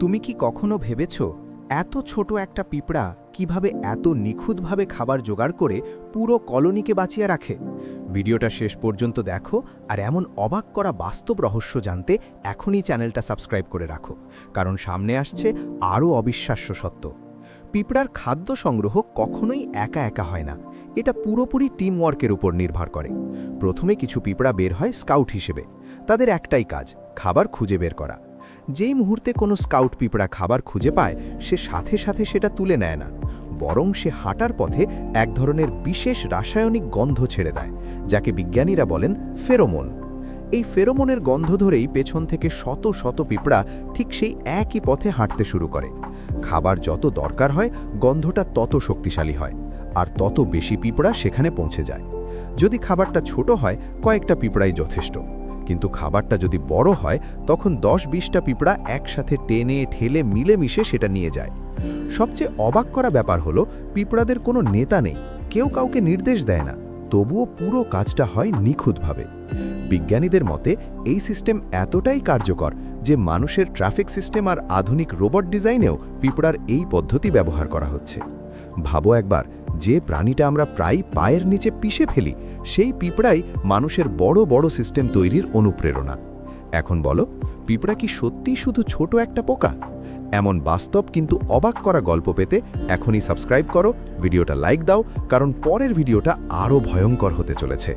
তুমি কি কখনো ভেবেছ এত ছোট একটা পিঁপড়া কিভাবে এত নিখুঁতভাবে খাবার জোগাড় করে পুরো কলোনিকে বাঁচিয়ে রাখে? ভিডিওটা শেষ পর্যন্ত দেখো আর এমন অবাক করা বাস্তব রহস্য জানতে এখনই চ্যানেলটা সাবস্ক্রাইব করে রাখো, কারণ সামনে আসছে আরও অবিশ্বাস্য সত্য। পিঁপড়ার খাদ্য সংগ্রহ কখনোই একা একা হয় না, এটা পুরোপুরি টিম ওয়ার্কের উপর নির্ভর করে। প্রথমে কিছু পিঁপড়া বের হয় স্কাউট হিসেবে। তাদের একটাই কাজ, খাবার খুঁজে বের করা। যেই মুহূর্তে কোনো স্কাউট পিঁপড়া খাবার খুঁজে পায়, সে সাথে সাথে সেটা তুলে নেয় না, বরং সে হাঁটার পথে এক ধরনের বিশেষ রাসায়নিক গন্ধ ছেড়ে দেয়, যাকে বিজ্ঞানীরা বলেন ফেরোমোন। এই ফেরোমোনের গন্ধ ধরেই পেছন থেকে শত শত পিঁপড়া ঠিক সেই একই পথে হাঁটতে শুরু করে। খাবার যত দরকার হয়, গন্ধটা তত শক্তিশালী হয়, আর তত বেশি পিঁপড়া সেখানে পৌঁছে যায়। যদি খাবারটা ছোট হয়, কয়েকটা পিঁপড়াই যথেষ্ট, কিন্তু খাবারটা যদি বড় হয়, তখন 10-20টা পিঁপড়া একসাথে টেনে ঠেলে মিলেমিশে সেটা নিয়ে যায়। সবচেয়ে অবাক করা ব্যাপার হলো, পিঁপড়াদের কোনো নেতা নেই, কেউ কাউকে নির্দেশ দেয় না, তবুও পুরো কাজটা হয় নিখুঁতভাবে। বিজ্ঞানীদের মতে এই সিস্টেম এতটাই কার্যকর যে মানুষের ট্রাফিক সিস্টেম আর আধুনিক রোবট ডিজাইনেও পিঁপড়ার এই পদ্ধতি ব্যবহার করা হচ্ছে। ভাবো একবার, যে প্রাণীটা আমরা প্রায় পায়ের নিচে পিষে ফেলি, সেই পিঁপড়াই মানুষের বড় বড় সিস্টেম তৈরির অনুপ্রেরণা। এখন বলো, পিঁপড়া কি সত্যিই শুধু ছোট একটা পোকা? এমন বাস্তব কিন্তু অবাক করা গল্প পেতে এখনই সাবস্ক্রাইব করো, ভিডিওটা লাইক দাও, কারণ পরের ভিডিওটা আরও ভয়ঙ্কর হতে চলেছে।